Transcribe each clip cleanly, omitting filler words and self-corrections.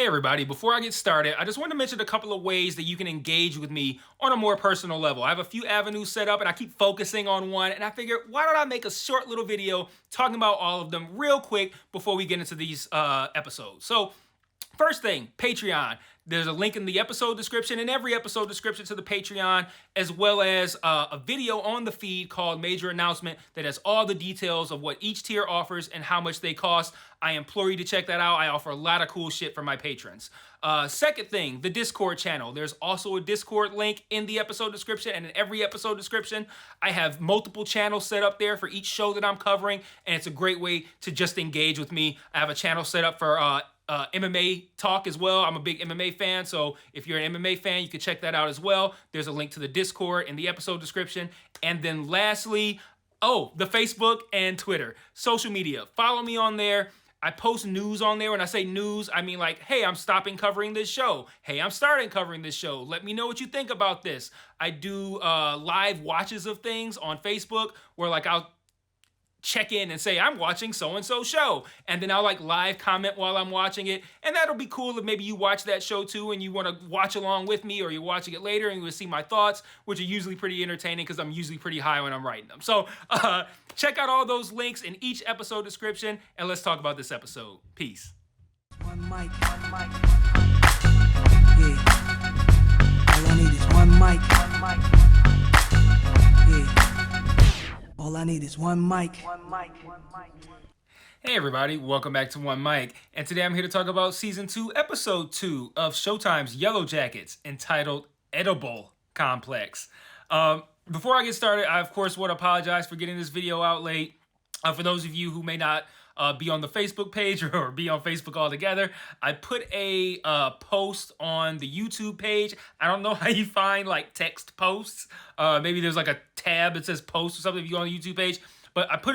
Hey everybody, before I get started, I just want to mention a couple of ways that you can engage with me on a more personal level. I have a few avenues set up and I keep focusing on one, and I figured why don't I make a short little video talking about all of them real quick before we get into these episodes. So first thing, Patreon. There's a link in the episode description, in every episode description to the Patreon, as well as a video on the feed called Major Announcement that has all the details of what each tier offers and how much they cost. I implore you to check that out. I offer a lot of cool shit for my patrons. Second thing, the Discord channel. There's also a Discord link in the episode description and in every episode description. I have multiple channels set up there for each show that I'm covering, and it's a great way to just engage with me. I have a channel set up for MMA talk as well. I'm a big MMA fan, so if you're an MMA fan, you can check that out as well. There's a link to the Discord in the episode description. And then lastly, the Facebook and Twitter. Social media. Follow me on there. I post news on there. When I say news, I mean like, hey, I'm stopping covering this show. Hey, I'm starting covering this show. Let me know what you think about this. I do live watches of things on Facebook where like I'll check in and say I'm watching so-and-so show, and then I'll like live comment while I'm watching it, and that'll be cool if maybe you watch that show too and you want to watch along with me, or you're watching it later and you will see my thoughts, which are usually pretty entertaining because I'm usually pretty high when I'm writing them. So check out all those links in each episode description, and let's talk about this episode. Peace. One mic, one mic. Yeah. All I need is one mic. One mic. Yeah. All I need is one mic. One mic. One mic. Hey everybody, welcome back to One Mic, and today I'm here to talk about Season 2, Episode 2 of Showtime's Yellowjackets, entitled Edible Complex. Before I get started, I of course want to apologize for getting this video out late. For those of you who may not be on the Facebook page or be on Facebook altogether, I put a post on the YouTube page. I don't know how you find like text posts. Maybe there's like a tab that says post or something if you go on the YouTube page. But I put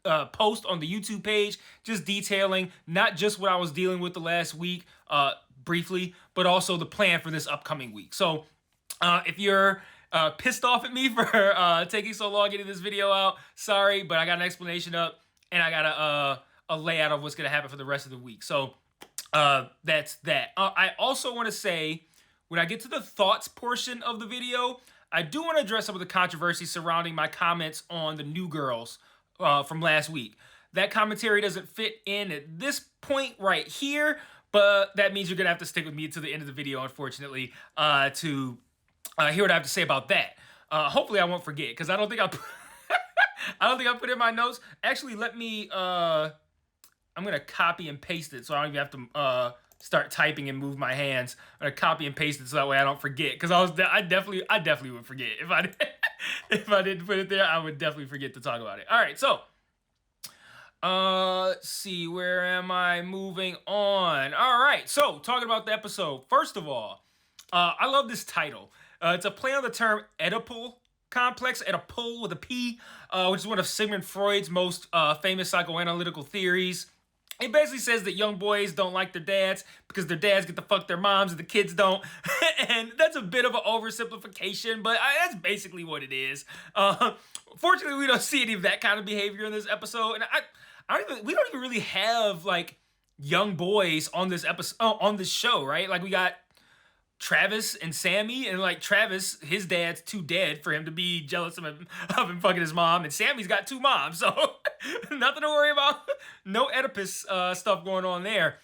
a post on the YouTube page just detailing not just what I was dealing with the last week briefly, but also the plan for this upcoming week. So if you're pissed off at me for taking so long getting this video out, sorry, but I got an explanation up. And I got a layout of what's going to happen for the rest of the week. So that's that. I also want to say, when I get to the thoughts portion of the video, I do want to address some of the controversy surrounding my comments on the New Girls from last week. That commentary doesn't fit in at this point right here, but that means you're going to have to stick with me to the end of the video, unfortunately, to hear what I have to say about that. Hopefully I won't forget, because I don't think I put it in my notes. Actually, let me, I'm going to copy and paste it so I don't even have to start typing and move my hands. I'm going to copy and paste it so that way I don't forget. Because I definitely would forget. If I didn't put it there, I would definitely forget to talk about it. All right, so, let's see, where am I moving on? All right, so, talking about the episode. First of all, I love this title. It's a play on the term Oedipal complex, Oedipal with a P, which is one of Sigmund Freud's most famous psychoanalytical theories. It basically says that young boys don't like their dads because their dads get to fuck their moms and the kids don't. And that's a bit of an oversimplification, but that's basically what it is. Fortunately, we don't see any of that kind of behavior in this episode, and we don't even really have like young boys on this episode, on this show, right? Like we got Travis and Sammy, and like Travis, his dad's too dead for him to be jealous of him fucking his mom, and Sammy's got two moms, so nothing to worry about. No Oedipus stuff going on there.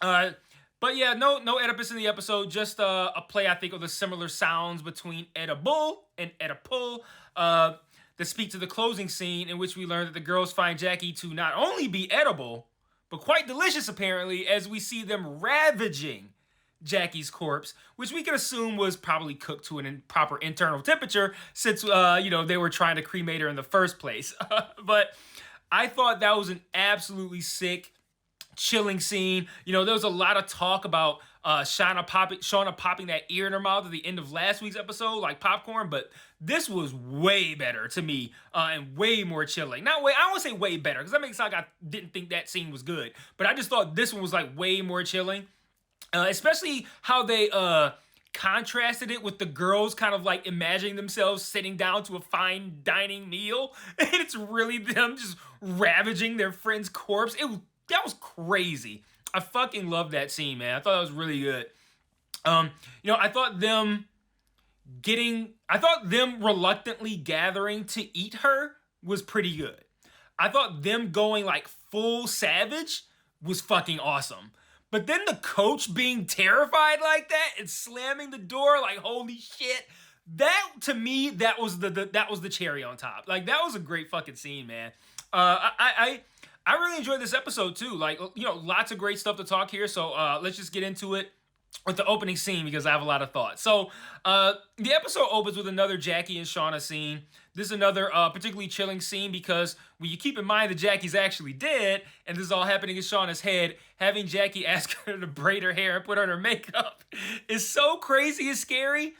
But yeah, no Oedipus in the episode, just a play, I think, of the similar sounds between edible and Oedipal that speak to the closing scene, in which we learn that the girls find Jackie to not only be edible, but quite delicious apparently, as we see them ravaging Jackie's corpse, which we can assume was probably cooked to an improper internal temperature since, they were trying to cremate her in the first place. But I thought that was an absolutely sick, chilling scene. There was a lot of talk about Shawna popping that ear in her mouth at the end of last week's episode, like popcorn, but this was way better to me and way more chilling. I don't want to say way better, because that makes it sound like I didn't think that scene was good, but I just thought this one was like way more chilling. Especially how they contrasted it with the girls kind of like imagining themselves sitting down to a fine dining meal, and it's really them just ravaging their friend's corpse. That was crazy. I fucking love that scene, man. I thought that was really good. I thought them reluctantly gathering to eat her was pretty good. I thought them going like full savage was fucking awesome. But then the coach being terrified like that and slamming the door like holy shit, that to me that was the cherry on top. Like that was a great fucking scene, man. I really enjoyed this episode too. Like lots of great stuff to talk here. So let's just get into it with the opening scene because I have a lot of thoughts. So the episode opens with another Jackie and Shawna scene. This is another particularly chilling scene because when you keep in mind that Jackie's actually dead and this is all happening in Shawna's head, having Jackie ask her to braid her hair and put on her makeup is so crazy and scary.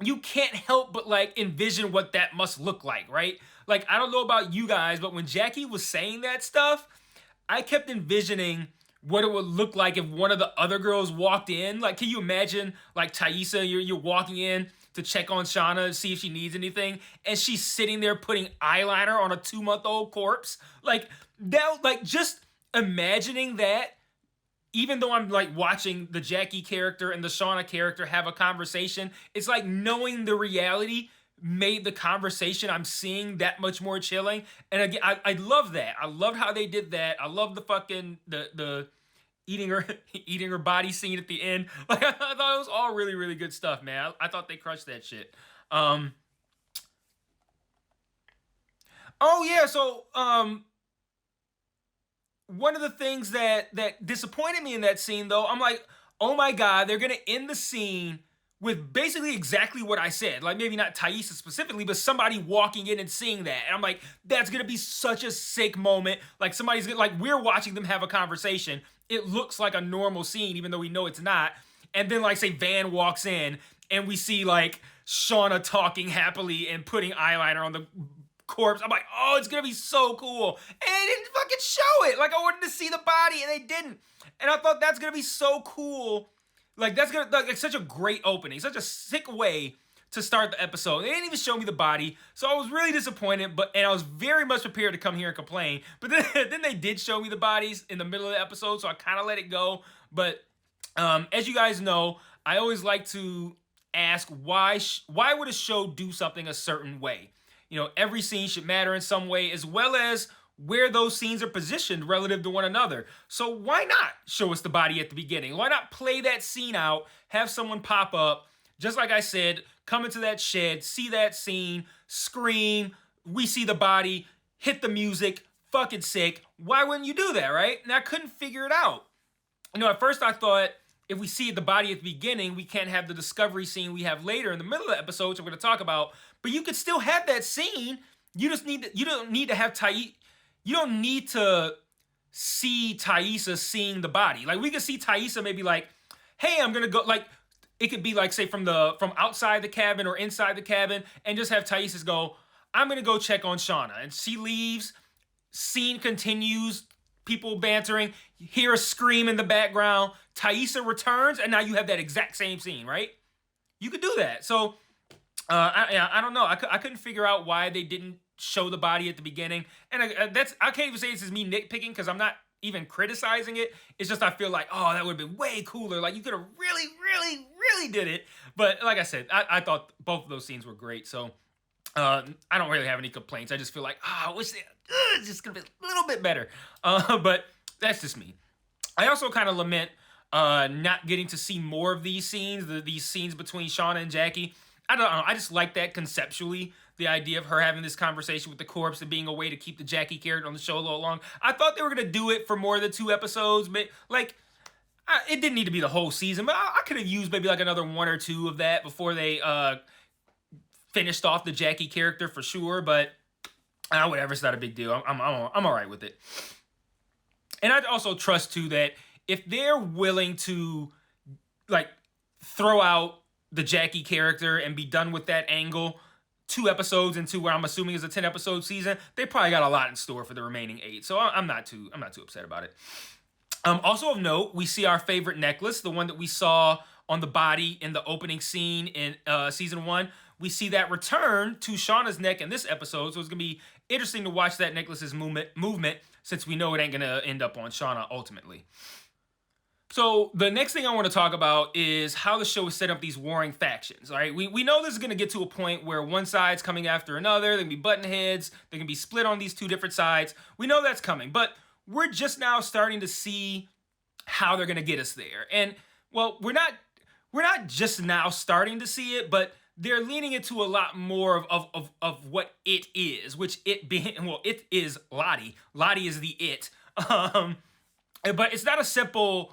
You can't help but like envision what that must look like, right? Like, I don't know about you guys, but when Jackie was saying that stuff, I kept envisioning what it would look like if one of the other girls walked in. Like, can you imagine, like, Taissa, you're walking in to check on Shawna to see if she needs anything, and she's sitting there putting eyeliner on a 2-month-old corpse? Like, that, like, just imagining that, even though I'm, like, watching the Jackie character and the Shawna character have a conversation, it's like knowing the reality made the conversation I'm seeing that much more chilling. And again, I love that. I loved how they did that. I love the fucking the eating her body scene at the end. Like I thought it was all really, really good stuff, man. I thought they crushed that shit. Oh yeah, so one of the things that disappointed me in that scene though, I'm like, oh my god, they're gonna end the scene with basically exactly what I said. Like, maybe not Taissa specifically, but somebody walking in and seeing that. And I'm like, that's gonna be such a sick moment. Like, somebody's gonna, like, we're watching them have a conversation. It looks like a normal scene, even though we know it's not. And then, like, say Van walks in, and we see, like, Shawna talking happily and putting eyeliner on the corpse. I'm like, oh, it's gonna be so cool. And they didn't fucking show it. Like, I wanted to see the body, and they didn't. And I thought that's gonna be so cool. Like, that's gonna like such a great opening, such a sick way to start the episode. They didn't even show me the body, so I was really disappointed. And I was very much prepared to come here and complain. But then they did show me the bodies in the middle of the episode, so I kind of let it go. But as you guys know, I always like to ask why would a show do something a certain way? Every scene should matter in some way, as well as where those scenes are positioned relative to one another. So why not show us the body at the beginning? Why not play that scene out, have someone pop up, just like I said, come into that shed, see that scene, scream, we see the body, hit the music, fucking sick. Why wouldn't you do that, right? And I couldn't figure it out. At first I thought, if we see the body at the beginning, we can't have the discovery scene we have later in the middle of the episode, which I'm going to talk about. But you could still have that scene. You don't need to have Taissa. You don't need to see Taissa seeing the body. Like, we could see Taissa maybe like, hey, I'm gonna go, like, it could be like, say, from outside the cabin or inside the cabin, and just have Taissa go, I'm gonna go check on Shawna. And she leaves, scene continues, people bantering, hear a scream in the background, Taissa returns, and now you have that exact same scene, right? You could do that. So, I don't know. I couldn't figure out why they didn't show the body at the beginning. And I can't even say this is me nitpicking because I'm not even criticizing it. It's just I feel like, oh, that would have been way cooler. Like, you could have really, really, really did it. But like I said, I thought both of those scenes were great. So I don't really have any complaints. I just feel like, I wish it's just going to be a little bit better. But that's just me. I also kind of lament not getting to see more of these scenes, these scenes between Shawna and Jackie. I don't know. I just like that conceptually. The idea of her having this conversation with the corpse and being a way to keep the Jackie character on the show a little long. I thought they were going to do it for more than 2 episodes. But, like, it didn't need to be the whole season. But I could have used maybe, like, another 1 or 2 of that before they finished off the Jackie character for sure. But, whatever. It's not a big deal. I'm all right with it. And I also trust, too, that if they're willing to, like, throw out the Jackie character and be done with that angle 2 episodes into what I'm assuming is a 10-episode season, they probably got a lot in store for the remaining 8. So I'm not too upset about it. Also of note, we see our favorite necklace, the one that we saw on the body in the opening scene in season 1. We see that return to Shawna's neck in this episode. So it's gonna be interesting to watch that necklace's movement since we know it ain't gonna end up on Shawna ultimately. So the next thing I want to talk about is how the show is set up these warring factions. All right, we know this is going to get to a point where one side's coming after another. They can be button heads. They can be split on these two different sides. We know that's coming, but we're just now starting to see how they're going to get us there. And well, we're not just now starting to see it, but they're leaning into a lot more of what it is, which it being, well, it is Lottie. Lottie is the it. But it's not a simple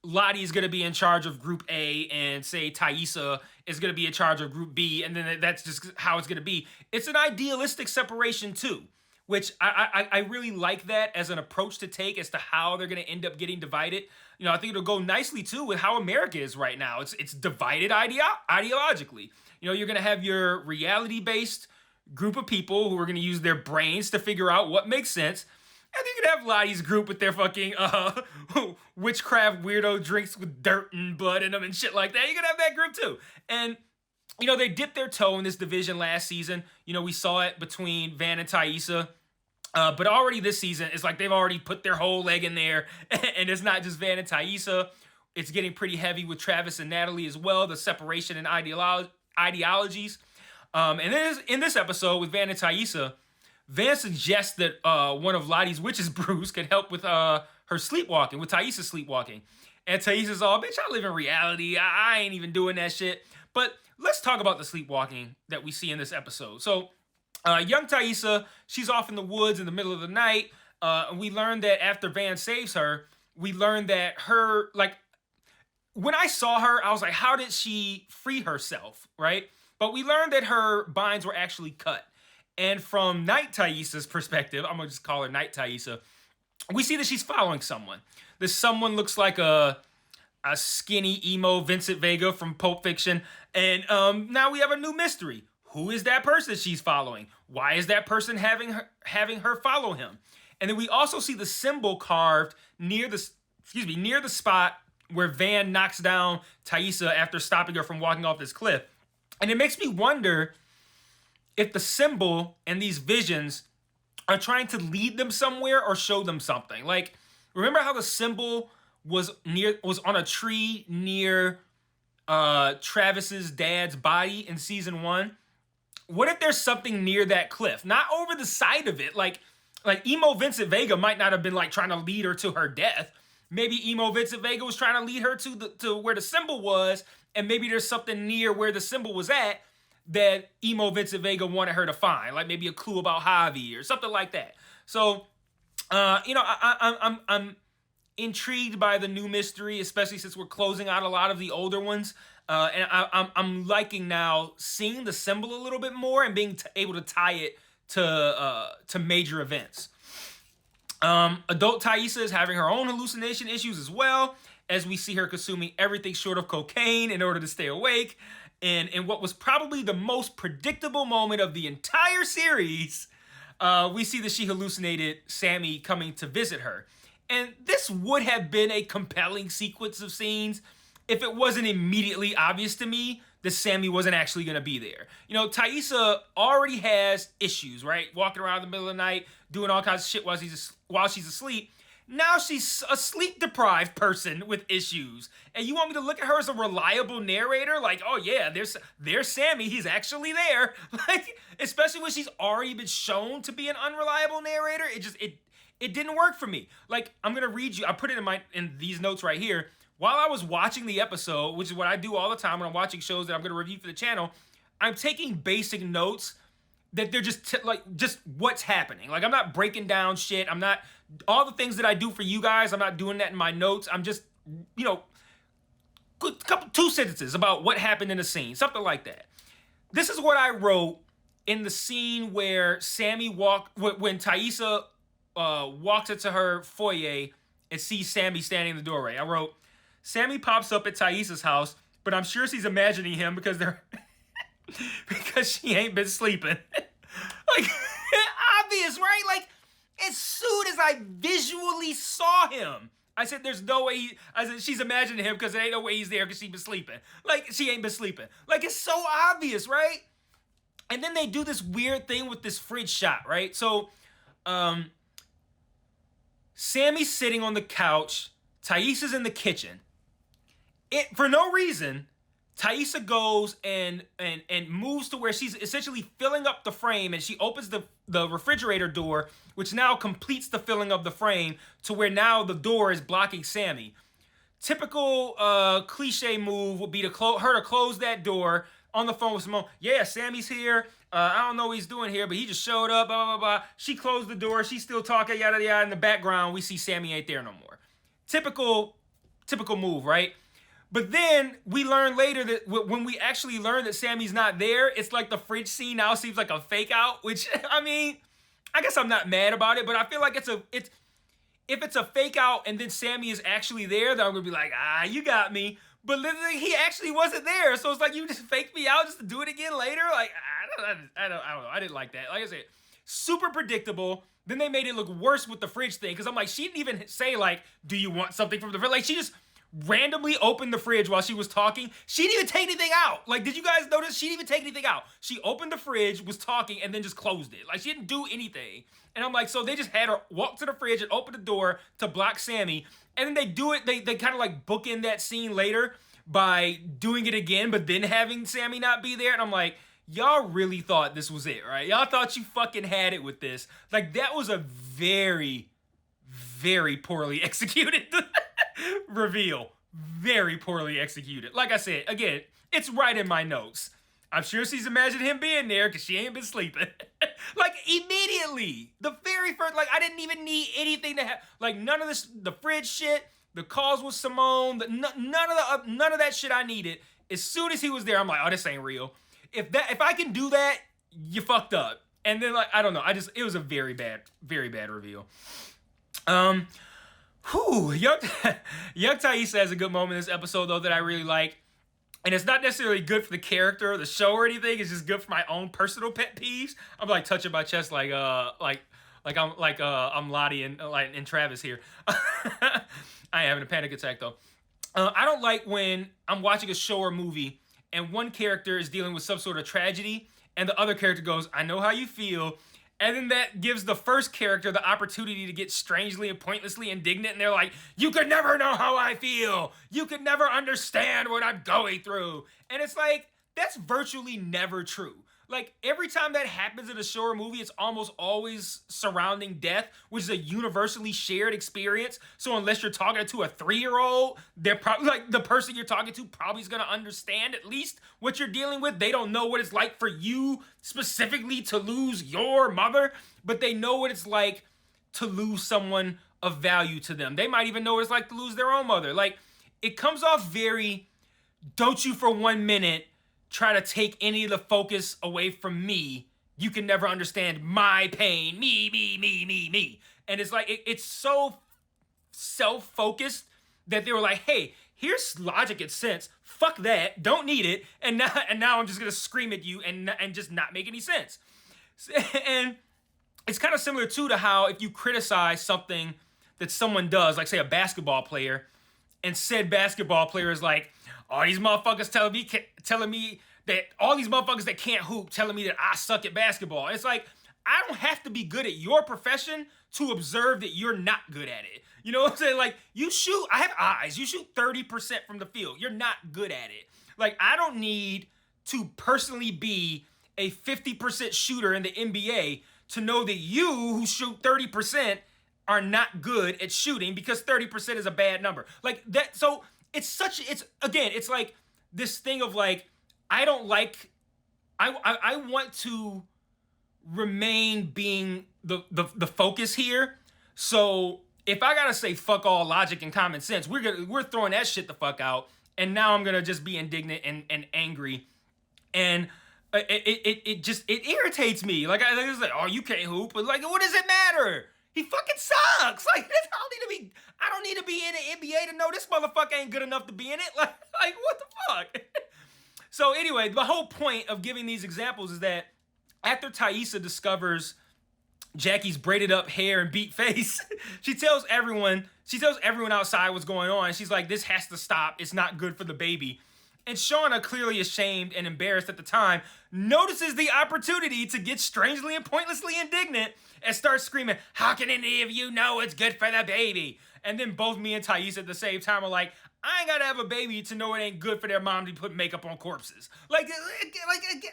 Lottie is going to be in charge of Group A and say Taissa is going to be in charge of Group B, and then that's just how it's going to be. It's an idealistic separation too, which I really like that as an approach to take as to how they're going to end up getting divided. You know, I think it'll go nicely too with how America is right now. It's divided ideologically. You know, you're going to have your reality-based group of people who are going to use their brains to figure out what makes sense. And you can have Lottie's group with their fucking witchcraft weirdo drinks with dirt and blood in them and shit like that. You can have that group too. And, you know, they dipped their toe in this division last season. You know, we saw it between Van and Taissa. But already this season, it's like they've already put their whole leg in there. And it's not just Van and Taissa. It's getting pretty heavy with Travis and Natalie as well. The separation in ideologies. And then in this episode with Van and Taissa, Van suggests that one of Lottie's witches brews can help with her sleepwalking, with Taissa's sleepwalking. And Taissa's all, bitch, I live in reality. I ain't even doing that shit. But let's talk about the sleepwalking that we see in this episode. So, young Taissa, she's off in the woods in the middle of the night. And we learned that after Van saves her, we learned that her, like, when I saw her, I was like, how did she free herself, right? But we learned that her binds were actually cut. And from Night Taissa's perspective, I'm going to just call her Night Taissa, we see that she's following someone. This someone looks like a skinny emo Vincent Vega from Pulp Fiction. And now we have a new mystery. Who is that person she's following? Why is that person having her follow him? And then we also see the symbol carved near the spot where Van knocks down Taissa after stopping her from walking off this cliff. And it makes me wonder if the symbol and these visions are trying to lead them somewhere or show them something. Like, remember how the symbol was on a tree near Travis's dad's body in season 1? What if there's something near that cliff? Not over the side of it. Like emo Vincent Vega might not have been like trying to lead her to her death. Maybe emo Vincent Vega was trying to lead her to where the symbol was, and maybe there's something near where the symbol was at that emo Vincent Vega wanted her to find, like maybe a clue about Javi or something like that. So, you know, I'm intrigued by the new mystery, especially since we're closing out a lot of the older ones. And I'm liking now seeing the symbol a little bit more and being able to tie it to major events. Adult Taissa is having her own hallucination issues as well, as we see her consuming everything short of cocaine in order to stay awake. And in what was probably the most predictable moment of the entire series, we see that she hallucinated Sammy coming to visit her. And this would have been a compelling sequence of scenes if it wasn't immediately obvious to me that Sammy wasn't actually going to be there. You know, Taissa already has issues, right? Walking around in the middle of the night, doing all kinds of shit while she's asleep. Now she's a sleep-deprived person with issues. And you want me to look at her as a reliable narrator? Like, oh yeah, there's Sammy. He's actually there. Like, especially when she's already been shown to be an unreliable narrator. It didn't work for me. Like, I'm going to read you. I put it in these notes right here. While I was watching the episode, which is what I do all the time when I'm watching shows that I'm going to review for the channel, I'm taking basic notes that they're just what's happening. Like, I'm not breaking down shit. I'm not, all the things that I do for you guys, I'm not doing that in my notes. I'm just, you know, two sentences about what happened in the scene, something like that. This is what I wrote in the scene where when Taissa walks into her foyer and sees Sammy standing in the doorway. I wrote, Sammy pops up at Taissa's house, but I'm sure she's imagining him because because she ain't been sleeping. Like, obvious, right? Like, as soon as I visually saw him, I said, there's no way I said, she's imagining him because there ain't no way he's there because she's been sleeping. Like, she ain't been sleeping. Like, it's so obvious, right? And then they do this weird thing with this fridge shot, right? So, Sammy's sitting on the couch. Thaisa's in the kitchen. For no reason, Thaisa goes and moves to where she's essentially filling up the frame, and she opens the refrigerator door, which now completes the filling of the frame to where now the door is blocking Sammy. Typical cliche move would be to her to close that door on the phone with Simone. Yeah, Sammy's here. I don't know what he's doing here, but he just showed up, blah, blah, blah. She closed the door. She's still talking, yada, yada. In the background, we see Sammy ain't there no more. Typical move, right? But then we learn later that when we actually learn that Sammy's not there, it's like the fridge scene now seems like a fake out, which, I mean, I guess I'm not mad about it, but I feel like if it's a fake out and then Sammy is actually there, then I'm gonna be like, you got me. But literally, he actually wasn't there, so it's like you just faked me out just to do it again later. Like, I don't know. I didn't like that. Like I said, super predictable. Then they made it look worse with the fridge thing, because I'm like, she didn't even say like, do you want something from the fridge? Like, she just randomly opened the fridge while she was talking. She didn't even take anything out. Like, did you guys notice? She didn't even take anything out. She opened the fridge, was talking, and then just closed it. Like, she didn't do anything. And I'm like, so they just had her walk to the fridge and open the door to block Sammy. And then they do it, they kind of like bookend that scene later by doing it again, but then having Sammy not be there. And I'm like, y'all really thought this was it, right? Y'all thought you fucking had it with this. Like, that was a very, very poorly executed reveal. Very poorly executed. Like I said, again, it's right in my notes. I'm sure she's imagined him being there because she ain't been sleeping. Like, immediately. The very first, like, I didn't even need anything to have, like, none of this, the fridge shit, the calls with Simone, none of that shit I needed. As soon as he was there, I'm like, oh, this ain't real. If I can do that, you fucked up. And then, like, I don't know. It was a very bad reveal. Young Thaisa has a good moment in this episode, though, that I really like. And it's not necessarily good for the character or the show or anything. It's just good for my own personal pet peeves. I'm like touching my chest like I'm Lottie and Travis here. I ain't having a panic attack though. I don't like when I'm watching a show or movie and one character is dealing with some sort of tragedy and the other character goes, I know how you feel. And then that gives the first character the opportunity to get strangely and pointlessly indignant. And they're like, you could never know how I feel. You could never understand what I'm going through. And it's like, that's virtually never true. Like, every time that happens in a show or movie, it's almost always surrounding death, which is a universally shared experience. So unless you're talking to a 3-year-old, they're probably like the person you're talking to probably is going to understand at least what you're dealing with. They don't know what it's like for you specifically to lose your mother, but they know what it's like to lose someone of value to them. They might even know what it's like to lose their own mother. Like, it comes off very, don't you for 1 minute try to take any of the focus away from me. You can never understand my pain. Me. And it's like, it's so self-focused that they were like, hey, here's logic and sense. Fuck that. Don't need it. And now I'm just going to scream at you and just not make any sense. And it's kind of similar, too, to how if you criticize something that someone does, like, say, a basketball player, and said basketball player is like, all these motherfuckers telling me that all these motherfuckers that can't hoop telling me that I suck at basketball. It's like, I don't have to be good at your profession to observe that you're not good at it. You know what I'm saying? Like, you shoot, I have eyes. You shoot 30% from the field. You're not good at it. Like, I don't need to personally be a 50% shooter in the NBA to know that you who shoot 30% are not good at shooting because 30% is a bad number. Like that. So it's like this thing of like, I want to remain being the focus here. So if I gotta say fuck all logic and common sense, we're throwing that shit the fuck out. And now I'm gonna just be indignant and angry. And it irritates me. Like it's like, oh, you can't hoop. But like, what does it matter? He fucking sucks. Like, I don't need to be in the NBA to know this motherfucker ain't good enough to be in it. Like what the fuck? So anyway, the whole point of giving these examples is that after Thaisa discovers Jackie's braided up hair and beat face, she tells everyone outside what's going on. She's like, this has to stop. It's not good for the baby. And Shawna, clearly ashamed and embarrassed at the time, notices the opportunity to get strangely and pointlessly indignant and starts screaming, how can any of you know it's good for the baby? And then both me and Thais at the same time are like, I ain't gotta have a baby to know it ain't good for their mom to put makeup on corpses. Like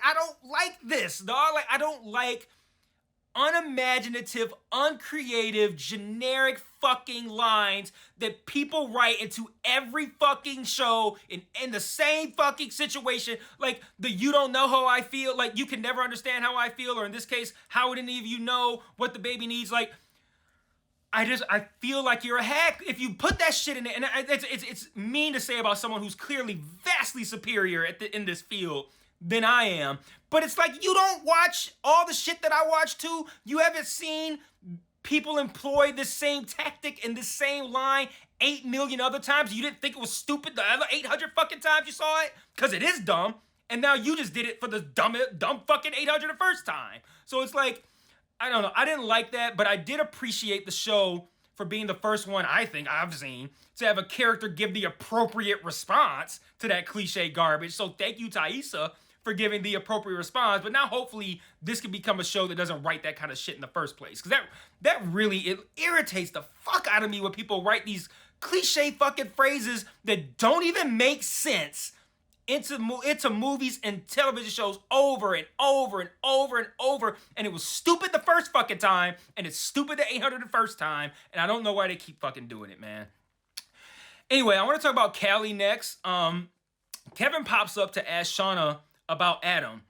I don't like this, dog. Like, I don't like unimaginative, uncreative, generic fucking lines that people write into every fucking show in the same fucking situation. Like the "you don't know how I feel," like you can never understand how I feel, or in this case, how would any of you know what the baby needs? Like, I feel like you're a hack if you put that shit in it, and it's mean to say about someone who's clearly vastly superior in this field than I am. But it's like, you don't watch all the shit that I watch too. You haven't seen people employ this same tactic and this same line 8 million other times. You didn't think it was stupid the other 800 fucking times you saw it? Because it is dumb. And now you just did it for the dumb fucking 800 the first time. So it's like, I don't know. I didn't like that, but I did appreciate the show for being the first one I think I've seen to have a character give the appropriate response to that cliche garbage. So thank you, Thaisa, for giving the appropriate response. But now hopefully this can become a show that doesn't write that kind of shit in the first place. Because that really, it irritates the fuck out of me when people write these cliche fucking phrases that don't even make sense into movies and television shows over and over and over and over. And it was stupid the first fucking time, and it's stupid the 800 the first time, and I don't know why they keep fucking doing it, man. Anyway, I want to talk about Callie next. Kevin pops up to ask Shawna about Adam,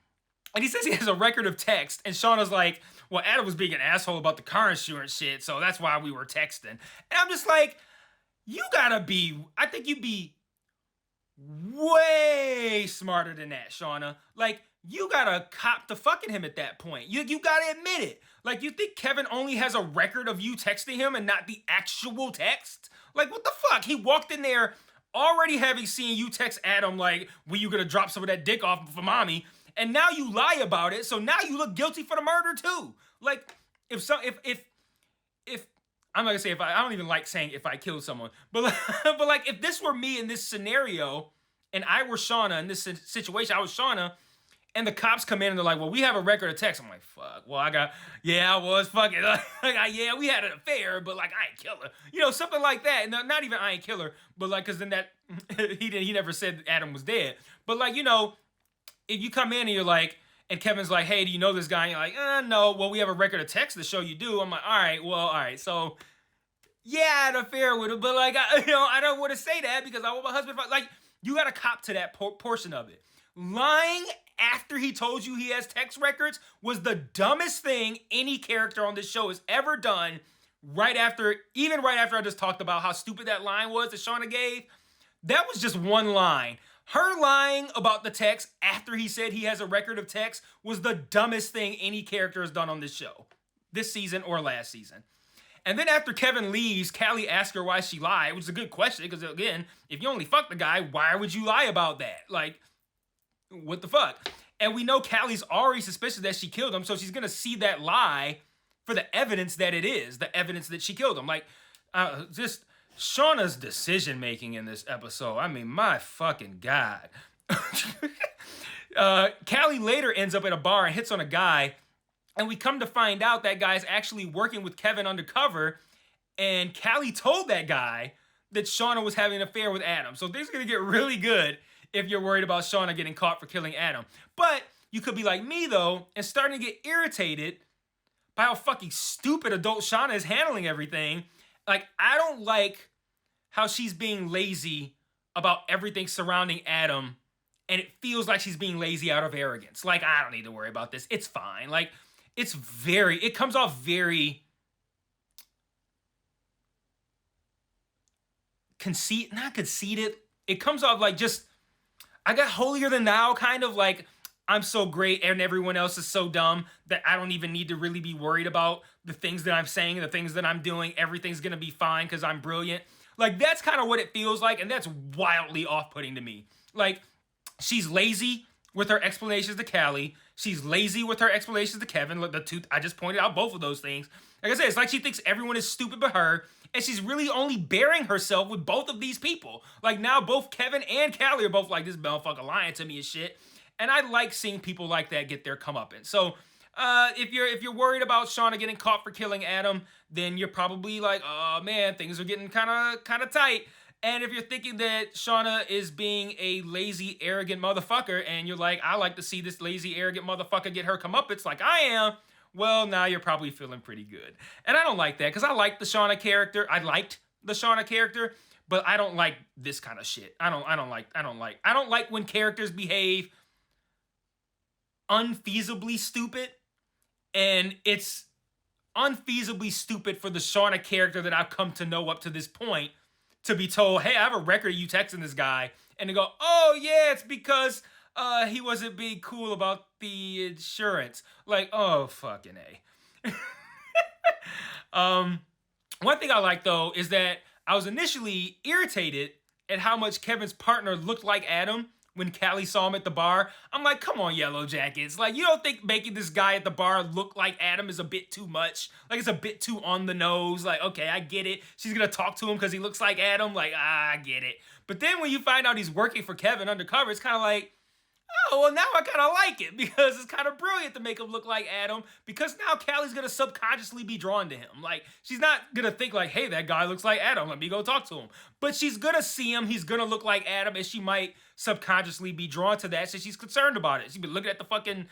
and he says he has a record of text, and Shawna's like, well, Adam was being an asshole about the car insurance shit, so that's why we were texting. And I'm just like, I think you'd be way smarter than that, Shawna. Like, you gotta cop to fucking him at that point. You gotta admit it. Like, you think Kevin only has a record of you texting him and not the actual text? Like, what the fuck? He walked in there already having seen you text Adam, like, when you gonna drop some of that dick off for mommy, and now you lie about it, so now you look guilty for the murder too. Like, if I'm not gonna say if I don't even like saying if I killed someone, but like if this were me in this scenario and I were Shawna in this situation, I was Shawna, and the cops come in and they're like, well, we have a record of text. I'm like, fuck. Well, I was fucking, yeah, we had an affair, but like, I ain't kill her. You know, something like that. And not even I ain't kill her, but like, cause then that, he never said Adam was dead. But like, you know, if you come in and you're like, and Kevin's like, hey, do you know this guy? And you're like, no. Well, we have a record of text to show you do. I'm like, all right. So, yeah, I had an affair with him, but like, I don't want to say that because I want my husband. Like, you got to cop to that portion of it. Lying after he told you he has text records was the dumbest thing any character on this show has ever done. Even right after I just talked about how stupid that line was that Shawna gave, that was just one line. Her lying about the text after he said he has a record of text was the dumbest thing any character has done on this show, this season or last season. And then after Kevin leaves, Callie asks her why she lied, which is a good question, because again, if you only fucked the guy, why would you lie about that? Like, what the fuck? And we know Callie's already suspicious that she killed him, so she's gonna see that lie for the evidence that it is, the evidence that she killed him. Like, just Shawna's decision making in this episode. I mean, my fucking God. Callie later ends up at a bar and hits on a guy, and we come to find out that guy's actually working with Kevin undercover, and Callie told that guy that Shawna was having an affair with Adam. So things are gonna get really good if you're worried about Shawna getting caught for killing Adam. But you could be like me, though, and starting to get irritated by how fucking stupid adult Shawna is handling everything. Like, I don't like how she's being lazy about everything surrounding Adam, and it feels like she's being lazy out of arrogance. Like, I don't need to worry about this. It's fine. Like, it comes off very not conceited. It comes off like just, I got holier than thou, kind of like, I'm so great and everyone else is so dumb that I don't even need to really be worried about the things that I'm saying, the things that I'm doing. Everything's going to be fine because I'm brilliant. Like, that's kind of what it feels like, and that's wildly off-putting to me. Like, she's lazy with her explanations to Callie. She's lazy with her explanations to Kevin. Look, I just pointed out both of those things. Like I said, it's like she thinks everyone is stupid but her, and she's really only bearing herself with both of these people. Like, now both Kevin and Callie are both like, this motherfucker lying to me and shit. And I like seeing people like that get their comeuppance. So, if you're worried about Shawna getting caught for killing Adam, then you're probably like, oh man, things are getting kind of tight. And if you're thinking that Shawna is being a lazy, arrogant motherfucker, and you're like, I like to see this lazy, arrogant motherfucker get her comeuppance like I am, well, now you're probably feeling pretty good. And I don't like that, because I like the Shawna character. I liked the Shawna character, but I don't like this kind of shit. I don't like when characters behave unfeasibly stupid, and it's unfeasibly stupid for the Shawna character that I've come to know up to this point to be told, hey, I have a record of you texting this guy, and to go, oh yeah, it's because he wasn't being cool about the insurance. Like, oh fucking A. One thing I like though is that I was initially irritated at how much Kevin's partner looked like Adam when Callie saw him at the bar. I'm like, come on, Yellowjackets. Like, you don't think making this guy at the bar look like Adam is a bit too much? Like, it's a bit too on the nose. Like, okay, I get it. She's gonna talk to him because he looks like Adam. Like, I get it. But then when you find out he's working for Kevin undercover, it's kind of like, oh, well, now I kind of like it, because it's kind of brilliant to make him look like Adam, because now Callie's going to subconsciously be drawn to him. Like, she's not going to think like, hey, that guy looks like Adam, let me go talk to him. But she's going to see him, he's going to look like Adam, and she might subconsciously be drawn to that, so she's concerned about it. She's been looking at the fucking,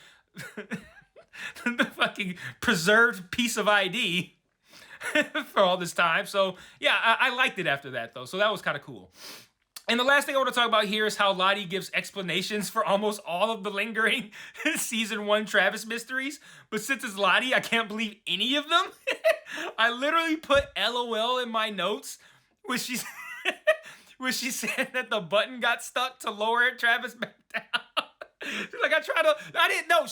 the fucking preserved piece of ID for all this time. So, yeah, I liked it after that, though, so that was kind of cool. And the last thing I want to talk about here is how Lottie gives explanations for almost all of the lingering season 1 Travis mysteries. But since it's Lottie, I can't believe any of them. I literally put LOL in my notes when she said that the button got stuck to lower Travis back down. She's like, I didn't know.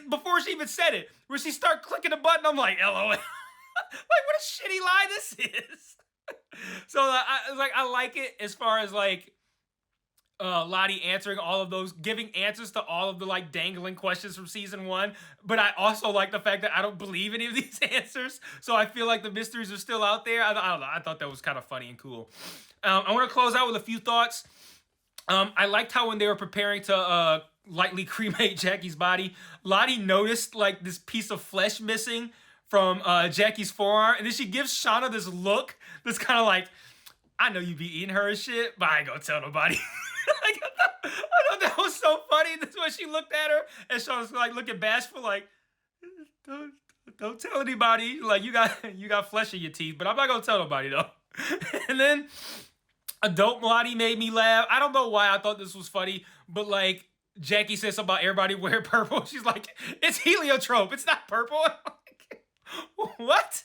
Before she even said it, when she started clicking the button, I'm like, LOL. Like, what a shitty lie this is. So I like it as far as like Lottie answering all of those, giving answers to all of the like dangling questions from season 1. But I also like the fact that I don't believe any of these answers, so I feel like the mysteries are still out there. I don't know. I thought that was kind of funny and cool. I want to close out with a few thoughts. I liked how when they were preparing to lightly cremate Jackie's body, Lottie noticed like this piece of flesh missing from Jackie's forearm, and then she gives Shawna this look that's kind of like, I know you be eating her and shit, but I ain't gonna tell nobody. Like, I thought that was so funny. That's when she looked at her, and Shawna's like looking bashful, like, don't tell anybody. Like, you got flesh in your teeth, but I'm not gonna tell nobody though. And then adult Lottie made me laugh. I don't know why I thought this was funny, but like Jackie said something about everybody wear purple. She's like, it's heliotrope. It's not purple. What?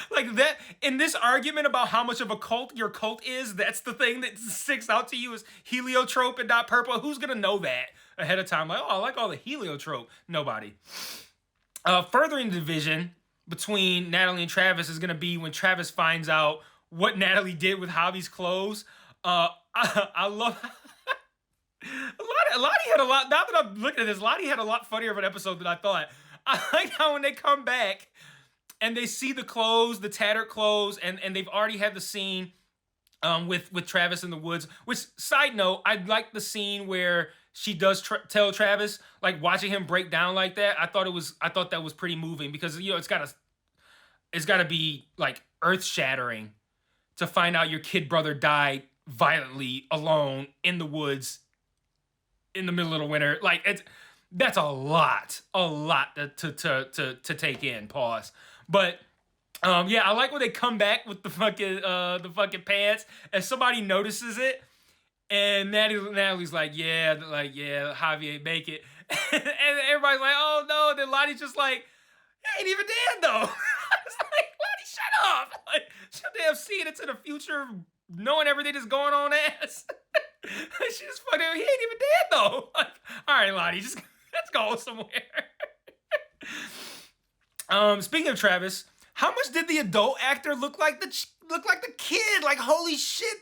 Like that, in this argument about how much of a cult your cult is, that's the thing that sticks out to you is heliotrope and not purple. Who's gonna know that ahead of time? Like, oh, I like all the heliotrope. Nobody. Furthering the division between Natalie and Travis is gonna be when Travis finds out what Natalie did with Javi's clothes. I love Lottie had a lot. Now that I'm looking at this, Lottie had a lot funnier of an episode than I thought. I like how when they come back and they see the clothes, the tattered clothes, and they've already had the scene with Travis in the woods. Which, side note, I like the scene where she does tell Travis, like watching him break down like that. I thought that was pretty moving, because it's gotta be like earth shattering to find out your kid brother died violently alone in the woods in the middle of the winter. Like that's a lot to take in. Pause. But yeah, I like when they come back with the fucking pants and somebody notices it, and Natalie's like, yeah, Javi ain't make it, and everybody's like, oh no. And then Lottie's just like, he ain't even dead though. I was like, Lottie, shut up. Like, she'll damn seeing into the future, knowing everything that's going on ass. She just fucking, he ain't even dead though. Like, all right, Lottie, just let's go somewhere. Speaking of Travis, how much did the adult actor look like the kid? Like, holy shit,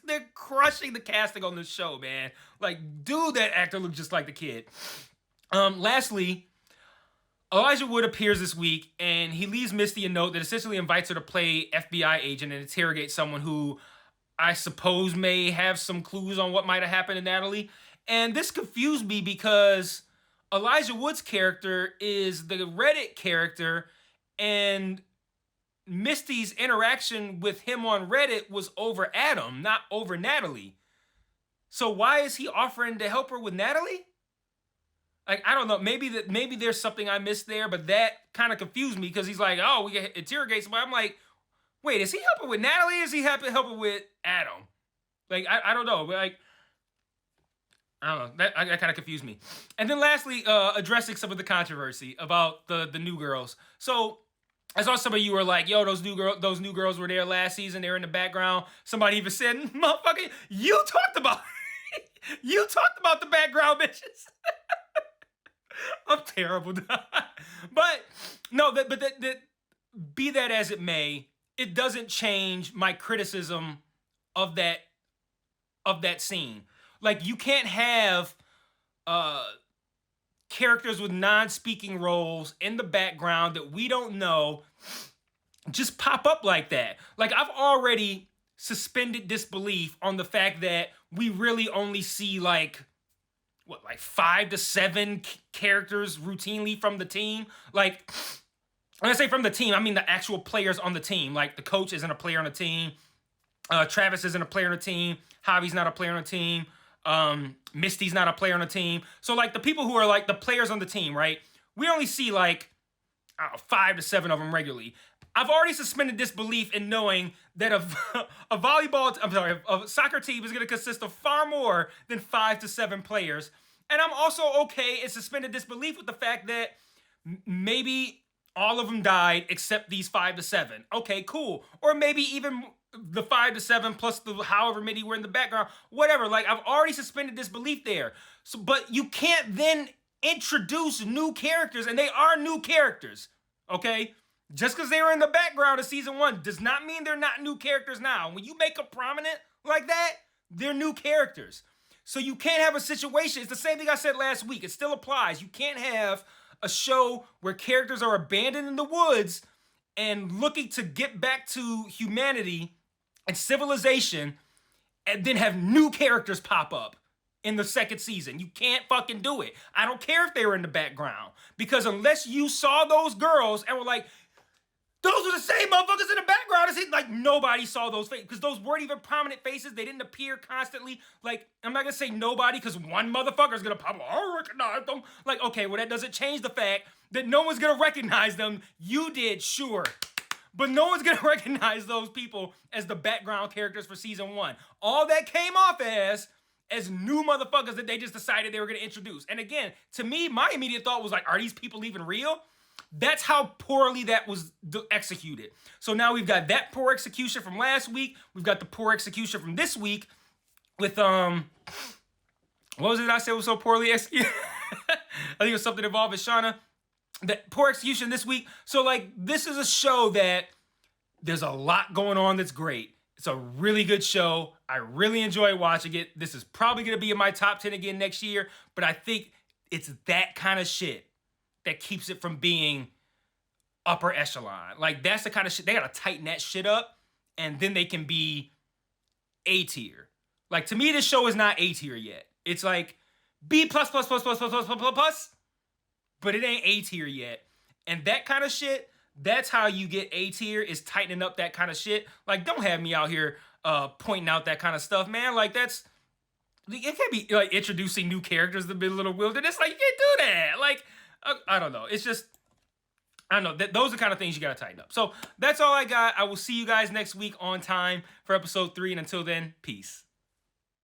they're crushing the casting on this show, man. Like, dude, that actor looked just like the kid. Lastly, Elijah Wood appears this week, and he leaves Misty a note that essentially invites her to play FBI agent and interrogate someone who I suppose may have some clues on what might have happened to Natalie. And this confused me because Elijah Wood's character is the Reddit character, and Misty's interaction with him on Reddit was over Adam, not over Natalie. So why is he offering to help her with Natalie? Like, I don't know. Maybe there's something I missed there, but that kind of confused me because he's like, oh, we can interrogate somebody. I'm like, wait, is he helping with Natalie? Or is he helping with Adam? Like, I don't know. Like, I don't know. That kind of confused me. And then lastly, addressing some of the controversy about the new girls. So I saw some of you were like, yo, those new girls were there last season. They were in the background. Somebody even said, motherfucker, you talked about the background bitches. I'm terrible. But no, be that as it may, it doesn't change my criticism of that scene. Like, you can't have characters with non-speaking roles in the background that we don't know just pop up like that. Like, I've already suspended disbelief on the fact that we really only see like 5 to 7 characters routinely from the team. Like, when I say from the team, I mean the actual players on the team. Like, the coach isn't a player on the team. Travis isn't a player on the team. Javi's not a player on the team. Misty's not a player on the team. So, like, the people who are, like, the players on the team, right? We only see, like, 5 to 7 of them regularly. I've already suspended disbelief in knowing that a soccer team is going to consist of far more than 5 to 7 players. And I'm also okay in suspended disbelief with the fact that maybe all of them died except these 5 to 7. Okay, cool. Or maybe even the 5 to 7 plus the however many were in the background. Whatever. Like, I've already suspended disbelief there. So, but you can't then introduce new characters, and they are new characters. Okay? Just because they were in the background of season 1 does not mean they're not new characters now. When you make them prominent like that, they're new characters. So you can't have a situation. It's the same thing I said last week. It still applies. You can't have a show where characters are abandoned in the woods and looking to get back to humanity and civilization and then have new characters pop up in the second season. You can't fucking do it. I don't care if they were in the background, because unless you saw those girls and were like, those are the same motherfuckers in the background. It's like, nobody saw those faces because those weren't even prominent faces. They didn't appear constantly. Like, I'm not gonna say nobody because one motherfucker is gonna pop up. I recognize them. Like, okay, well, that doesn't change the fact that no one's gonna recognize them. You did, sure, but no one's gonna recognize those people as the background characters for season 1. All that came off as new motherfuckers that they just decided they were gonna introduce. And again, to me, my immediate thought was like, are these people even real? That's how poorly that was executed. So now we've got that poor execution from last week. We've got the poor execution from this week with, what was it I said was so poorly executed? I think it was something involving Shawna. That poor execution this week. So, like, this is a show that there's a lot going on that's great. It's a really good show. I really enjoy watching it. This is probably going to be in my top 10 again next year, but I think it's that kind of shit that keeps it from being upper echelon. Like, that's the kind of shit, they gotta tighten that shit up, and then they can be A tier. Like, to me, this show is not A tier yet. It's like B plus, but it ain't A tier yet. And that kind of shit, that's how you get A tier, is tightening up that kind of shit. Like, don't have me out here pointing out that kind of stuff, man. Like, it can't be like introducing new characters to be a little wilderness. Like, you can't do that. Like, I don't know. It's just, I don't know. Those are the kind of things you got to tighten up. So that's all I got. I will see you guys next week on time for episode 3. And until then, peace.